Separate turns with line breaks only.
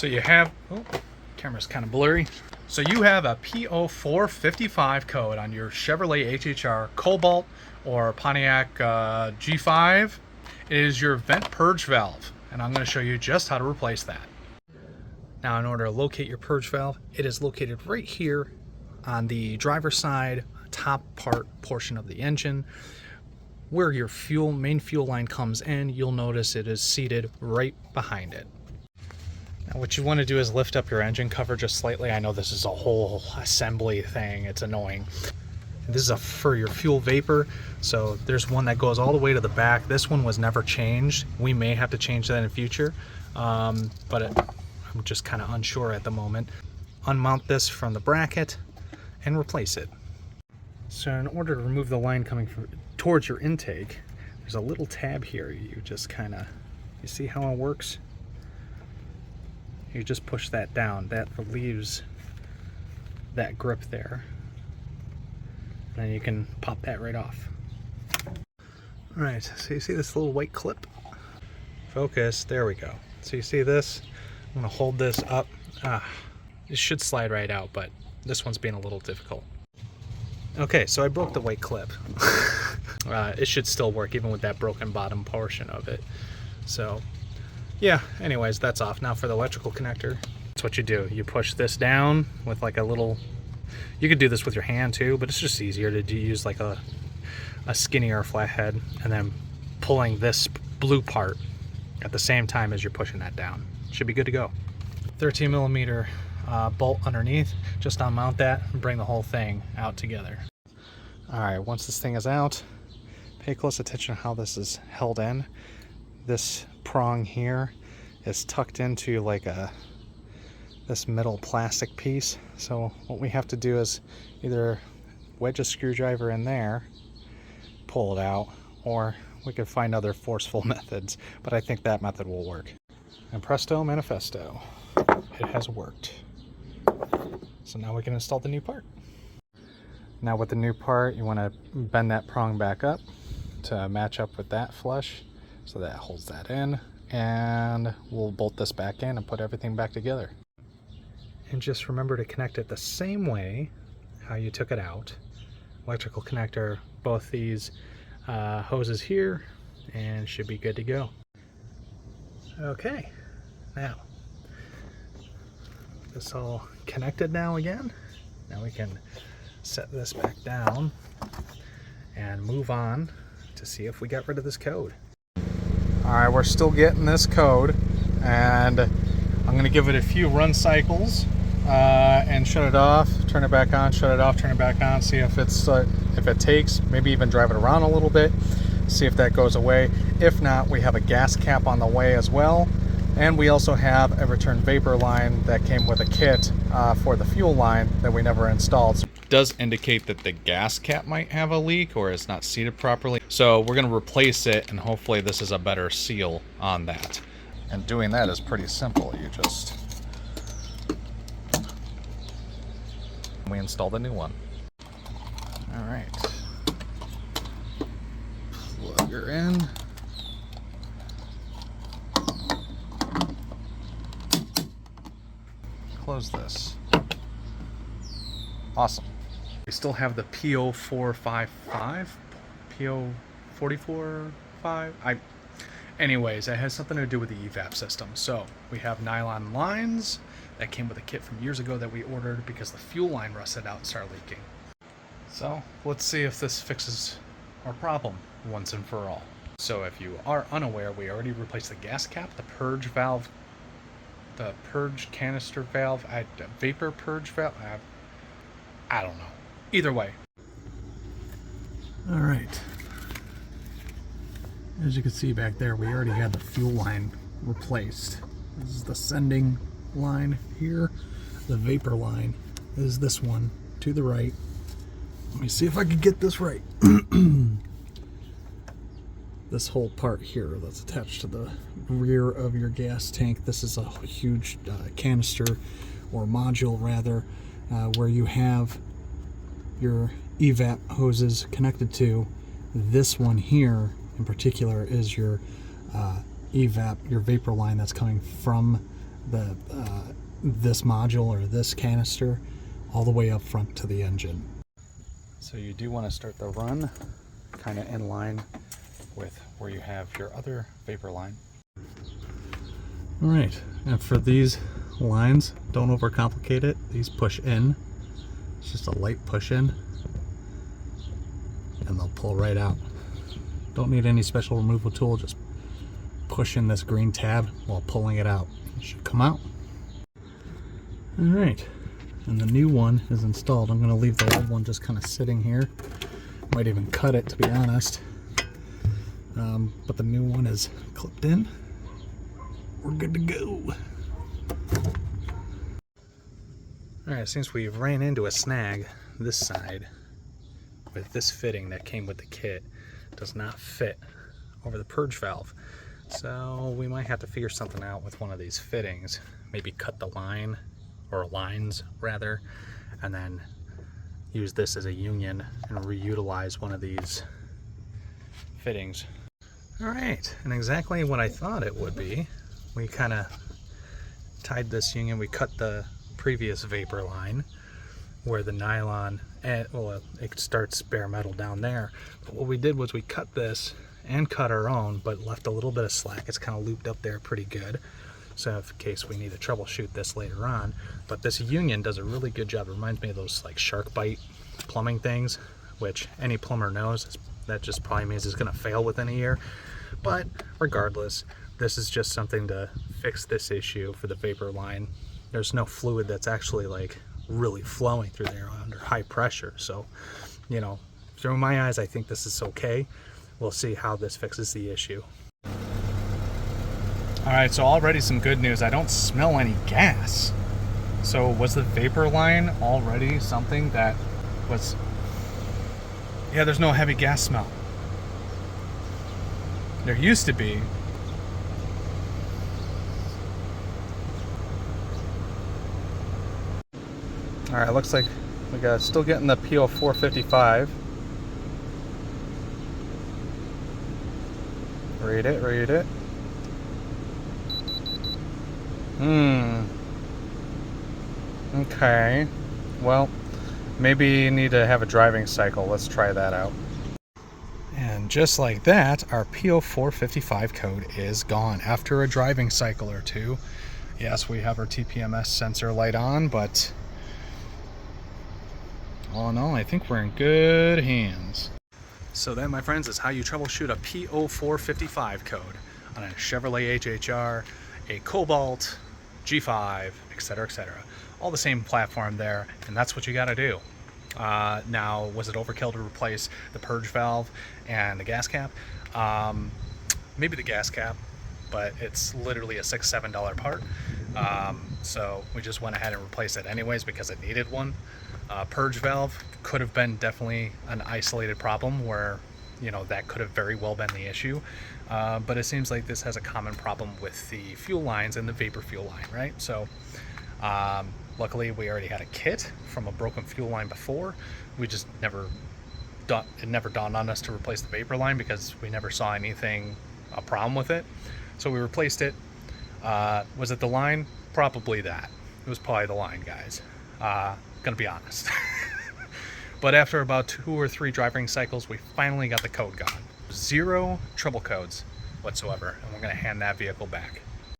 So you have, oh, camera's kind of blurry. So you have a P0455 code on your Chevrolet HHR Cobalt or Pontiac G5. It is your vent purge valve, and I'm going to show you just how to replace that. Now, in order to locate your purge valve, it is located right here on the driver's side, top portion of the engine. Where your main fuel line comes in, you'll notice it is seated right behind it. Now what you want to do is lift up your engine cover just slightly. I know this is a whole assembly thing, it's annoying. This is for your fuel vapor, so there's one that goes all the way to the back. This one was never changed. We may have to change that in the future, I'm just kind of unsure at the moment. Unmount this from the bracket and replace it. So in order to remove the line coming towards your intake, there's a little tab here. You just kind of, you see how it works? You just push that down. That relieves that grip there. And then you can pop that right off. All right, so you see this little white clip? Focus, there we go. So you see this? I'm gonna hold this up. It should slide right out, but this one's being a little difficult. Okay, so I broke the white clip. It should still work even with that broken bottom portion of it. So yeah, anyways, that's off. Now for the electrical connector, that's what you do. You push this down with like a little, you could do this with your hand too, but it's just easier to use like a skinnier flathead, and then pulling this blue part at the same time as you're pushing that down. Should be good to go. 13 millimeter bolt underneath, just unmount that and bring the whole thing out together. All right, once this thing is out, pay close attention to how this is held in. This prong here is tucked into like this middle plastic piece. So what we have to do is either wedge a screwdriver in there, pull it out, or we could find other forceful methods, but I think that method will work. And presto manifesto, it has worked. So now we can install the new part. Now with the new part, you want to bend that prong back up to match up with that flush, so that holds that in, and we'll bolt this back in and put everything back together. And just remember to connect it the same way how you took it out. Electrical connector, both these hoses here, and should be good to go. Okay, now this all connected now again. Now we can set this back down and move on to see if we got rid of this code. All right, we're still getting this code, and I'm going to give it a few run cycles and shut it off, turn it back on, shut it off, turn it back on, see if it takes, maybe even drive it around a little bit, see if that goes away. If not, we have a gas cap on the way as well, and we also have a return vapor line that came with a kit for the fuel line that we never installed. So it does indicate that the gas cap might have a leak or it's not seated properly. So we're going to replace it, and hopefully this is a better seal on that. And doing that is pretty simple. You just, we install the new one. All right, plug her in. Close this. Awesome. We still have the P0455, P0455. Anyways, it has something to do with the EVAP system. So we have nylon lines that came with a kit from years ago that we ordered because the fuel line rusted out and started leaking. So let's see if this fixes our problem once and for all. So if you are unaware, we already replaced the gas cap, the purge valve, the purge canister valve, vapor purge valve. I don't know. Either way. All right. As you can see back there, we already had the fuel line replaced. This is the sending line here. The vapor line is this one to the right. Let me see if I can get this right. This whole part here that's attached to the rear of your gas tank. This is a huge canister, or module rather, where you have your EVAP hoses connected to. This one here in particular is your EVAP, your vapor line that's coming from this module or this canister all the way up front to the engine. So you do want to start the run kind of in line with where you have your other vapor line. All right, and for these lines, don't overcomplicate it. These push in. It's just a light push in, and they'll pull right out. Don't need any special removal tool, just push in this green tab while pulling it out. It should come out. All right, and the new one is installed. I'm gonna leave the old one just kind of sitting here. Might even cut it, to be honest. But the new one is clipped in. We're good to go. All right, since we ran into a snag this side with this fitting that came with the kit, does not fit over the purge valve. So we might have to figure something out with one of these fittings. Maybe cut the line, or lines rather, and then use this as a union and reutilize one of these fittings. All right, and exactly what I thought it would be. We kind of tied this union, we cut the previous vapor line where the nylon, well, it starts bare metal down there. But what we did was we cut this and cut our own, but left a little bit of slack. It's kind of looped up there pretty good. So in case we need to troubleshoot this later on. But this union does a really good job. It reminds me of those like shark bite plumbing things, which any plumber knows, that just probably means it's gonna fail within a year. But regardless, this is just something to fix this issue for the vapor line. There's no fluid that's actually like really flowing through there under high pressure. So, you know, through my eyes, I think this is okay. We'll see how this fixes the issue. All right, so already some good news. I don't smell any gas. So was the vapor line already something that was, yeah, there's no heavy gas smell. There used to be. All right, looks like we got still getting the P0455. Read it, read it. Okay. Well, maybe you need to have a driving cycle. Let's try that out. And just like that, our P0455 code is gone after a driving cycle or two. Yes, we have our TPMS sensor light on, but all in all, I think we're in good hands. So that, my friends, is how you troubleshoot a P0455 code on a Chevrolet HHR, a Cobalt, G5, etc., etc. All the same platform there, and that's what you got to do. Now, was it overkill to replace the purge valve and the gas cap? Maybe the gas cap, but it's literally a $6-7 part. So we just went ahead and replaced it anyways because it needed one. Purge valve could have been definitely an isolated problem where, you know, that could have very well been the issue. But it seems like this has a common problem with the fuel lines and the vapor fuel line, right? So luckily we already had a kit from a broken fuel line before. We just it never dawned on us to replace the vapor line because we never saw a problem with it. So we replaced it. Was it the line? Probably that. It was probably the line, guys. Gonna be honest. But after about 2 or 3 driving cycles, we finally got the code gone. 0 trouble codes whatsoever, and we're gonna hand that vehicle back.